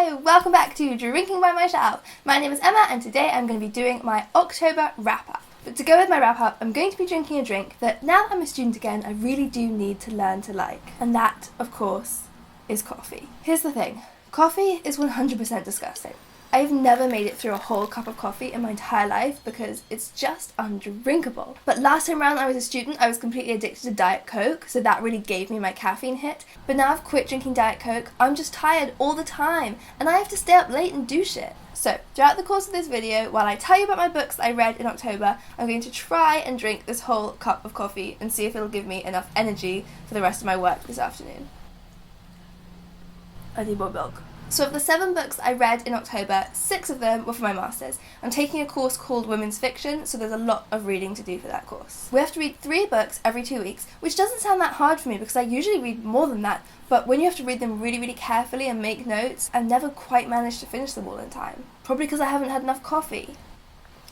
Hello, welcome back to Drinking by My Shelf. My name is Emma and today I'm going to be doing my October wrap-up. But to go with my wrap-up, I'm going to be drinking a drink that now that I'm a student again, I really do need to learn to like. And that, of course, is coffee. Here's the thing, coffee is 100% disgusting. I've never made it through a whole cup of coffee in my entire life because it's just undrinkable. But last time around I was a student, I was completely addicted to Diet Coke, so that really gave me my caffeine hit. But now I've quit drinking Diet Coke, I'm just tired all the time, and I have to stay up late and do shit. So, throughout the course of this video, while I tell you about my books that I read in October, I'm going to try and drink this whole cup of coffee and see if it'll give me enough energy for the rest of my work this afternoon. I need more milk. So of the 7 books I read in October, 6 of them were for my masters. I'm taking a course called Women's Fiction, so there's a lot of reading to do for that course. We have to read 3 books every 2 weeks, which doesn't sound that hard for me because I usually read more than that, but when you have to read them really carefully and make notes, I've never quite managed to finish them all in time. Probably because I haven't had enough coffee.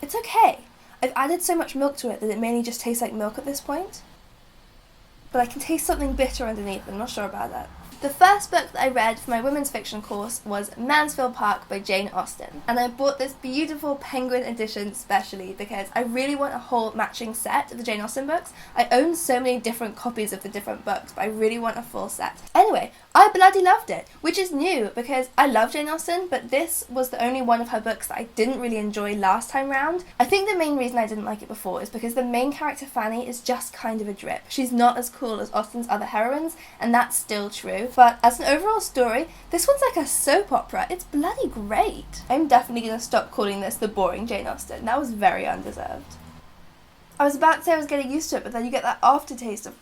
It's okay. I've added so much milk to it that it mainly just tastes like milk at this point. But I can taste something bitter underneath, I'm not sure about that. The first book that I read for my women's fiction course was Mansfield by Jane Austen, and I bought this beautiful penguin edition specially because I really want a whole matching set of the Jane Austen books. I own so many different copies of the different books, but I really want a full set. Anyway, I bloody loved it, which is new because I love Jane Austen, but this was the only one of her books that I didn't really enjoy last time round. I think the main reason I didn't like it before is because the main character Fanny is just kind of a drip. She's not as cool as Austen's other heroines, and that's still true. But as an overall story, this one's like a soap opera. It's bloody great. I'm definitely going to stop calling this the boring Jane Austen. That was very undeserved. I was about to say I was getting used to it, but then you get that aftertaste of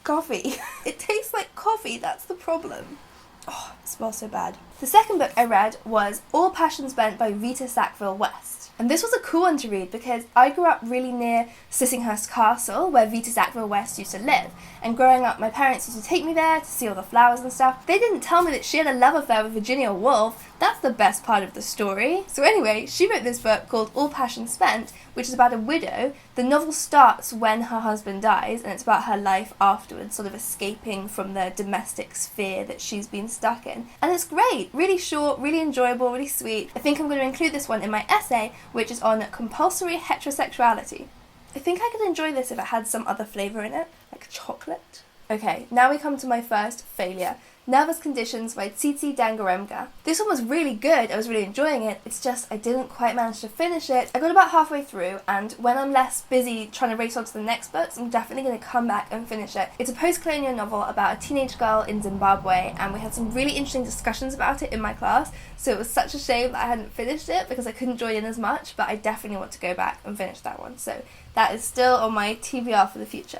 coffee. It tastes like coffee, that's the problem. Oh, it smells so bad. The second book I read was All Passion Spent by Vita Sackville-West. And this was a cool one to read because I grew up really near Sissinghurst Castle, where Vita Sackville-West used to live. And growing up, my parents used to take me there to see all the flowers and stuff. They didn't tell me that she had a love affair with Virginia Woolf. That's the best part of the story. So anyway, she wrote this book called All Passion Spent, which is about a widow. The novel starts when her husband dies, and it's about her life afterwards, sort of escaping from the domestic sphere that she's been stuck in. And it's great, really short, really enjoyable, really sweet. I think I'm going to include this one in my essay, which is on compulsory heterosexuality. I think I could enjoy this if it had some other flavour in it, like chocolate. Okay, now we come to my first failure. Nervous Conditions by Tsitsi Dangarembga. This one was really good, I was really enjoying it, it's just I didn't quite manage to finish it. I got about halfway through, and when I'm less busy trying to race on to the next books, I'm definitely going to come back and finish it. It's a post-colonial novel about a teenage girl in Zimbabwe, and we had some really interesting discussions about it in my class, so it was such a shame that I hadn't finished it because I couldn't join in as much, but I definitely want to go back and finish that one, so that is still on my TBR for the future.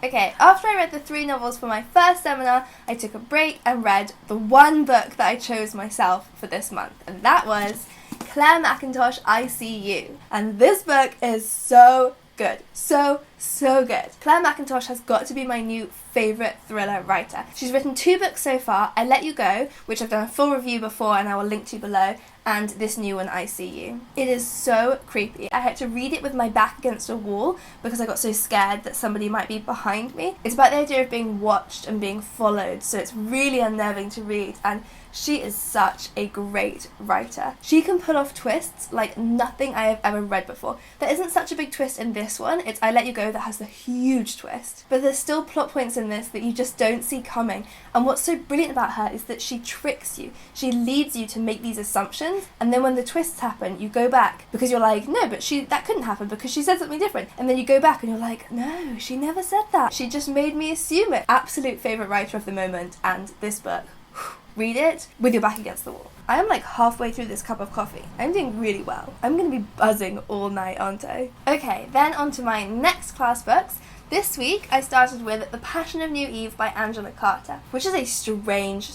Okay, after I read the 3 novels for my first seminar, I took a break and read the one book that I chose myself for this month, and that was Clare Mackintosh, I See You. And this book is so good. So good. Clare Mackintosh has got to be my new favourite thriller writer. She's written 2 books so far, I Let You Go, which I've done a full review before and I will link to below, and this new one, I See You. It is so creepy. I had to read it with my back against a wall because I got so scared that somebody might be behind me. It's about the idea of being watched and being followed, so it's really unnerving to read, and she is such a great writer. She can pull off twists like nothing I have ever read before. There isn't such a big twist in this one, it's I Let You Go that has the huge twist. But there's still plot points in this that you just don't see coming, and what's so brilliant about her is that she tricks you. She leads you to make these assumptions, and then when the twists happen, you go back because you're like, no, but that couldn't happen because she said something different. And then you go back and you're like, no, she never said that. She just made me assume it. Absolute favourite writer of the moment, and this book. Read it with your back against the wall. I am like halfway through this cup of coffee. I'm doing really well. I'm going to be buzzing all night, aren't I? Okay, then on to my next class books. This week I started with The Passion of New Eve by Angela Carter, which is a strange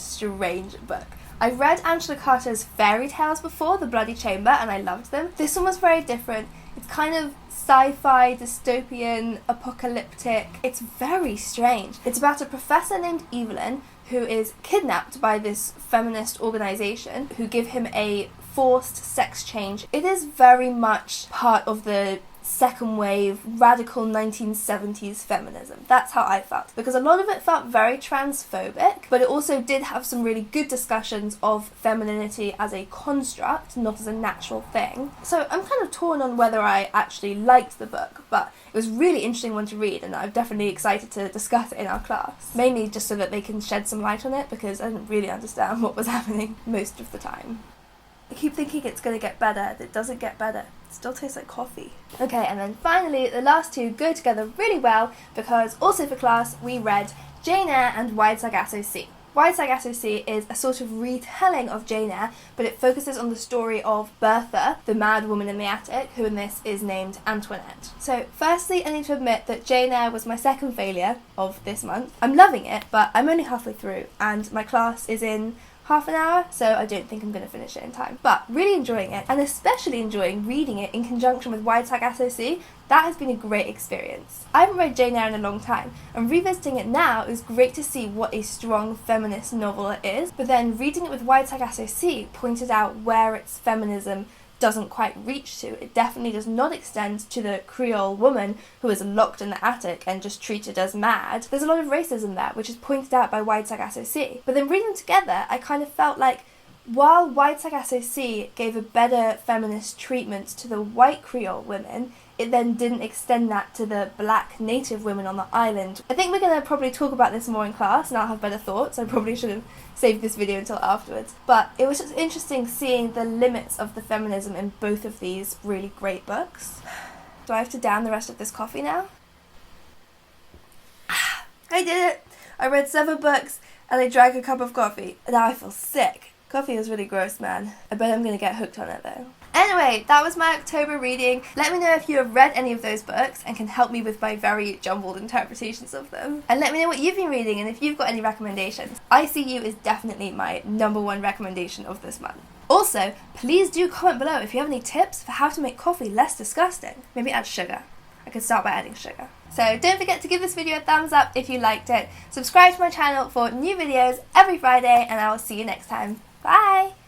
book. I've read Angela Carter's fairy tales before, The Bloody Chamber, and I loved them. This one was very different. It's kind of sci-fi, dystopian, apocalyptic. It's very strange. It's about a professor named Evelyn who is kidnapped by this feminist organisation who give him a forced sex change. It is very much part of the second wave, radical 1970s feminism. That's how I felt. Because a lot of it felt very transphobic, but it also did have some really good discussions of femininity as a construct, not as a natural thing. So I'm kind of torn on whether I actually liked the book, but it was a really interesting one to read, and I'm definitely excited to discuss it in our class. Mainly just so that they can shed some light on it, because I didn't really understand what was happening most of the time. I keep thinking it's going to get better, it doesn't get better. It still tastes like coffee. Okay, and then finally, the last two go together really well, because also for class, we read Jane Eyre and Wide Sargasso Sea. Wide Sargasso Sea is a sort of retelling of Jane Eyre, but it focuses on the story of Bertha, the mad woman in the attic, who in this is named Antoinette. So firstly, I need to admit that Jane Eyre was my second failure of this month. I'm loving it, but I'm only halfway through, and my class is in half an hour, so I don't think I'm going to finish it in time. But really enjoying it, and especially enjoying reading it in conjunction with Wide Sargasso Sea. That has been a great experience. I haven't read Jane Eyre in a long time, and revisiting it now is great to see what a strong feminist novel it is, but then reading it with Wide Sargasso Sea pointed out where its feminism doesn't quite reach to. It definitely does not extend to the Creole woman who is locked in the attic and just treated as mad. There's a lot of racism there, which is pointed out by Wide Sargasso Sea. But then reading them together, I kind of felt like while Wide Sargasso Sea gave a better feminist treatment to the white Creole women, it then didn't extend that to the black native women on the island. I think we're going to probably talk about this more in class, and I'll have better thoughts. I probably should have saved this video until afterwards. But it was just interesting seeing the limits of the feminism in both of these really great books. Do I have to down the rest of this coffee now? I did it! I read 7 books, and I drank a cup of coffee. Now I feel sick. Coffee is really gross, man. I bet I'm going to get hooked on it though. Anyway, that was my October reading. Let me know if you have read any of those books and can help me with my very jumbled interpretations of them. And let me know what you've been reading and if you've got any recommendations. I See You is definitely my #1 recommendation of this month. Also, please do comment below if you have any tips for how to make coffee less disgusting. Maybe add sugar. I could start by adding sugar. So don't forget to give this video a thumbs up if you liked it. Subscribe to my channel for new videos every Friday, and I will see you next time. Bye!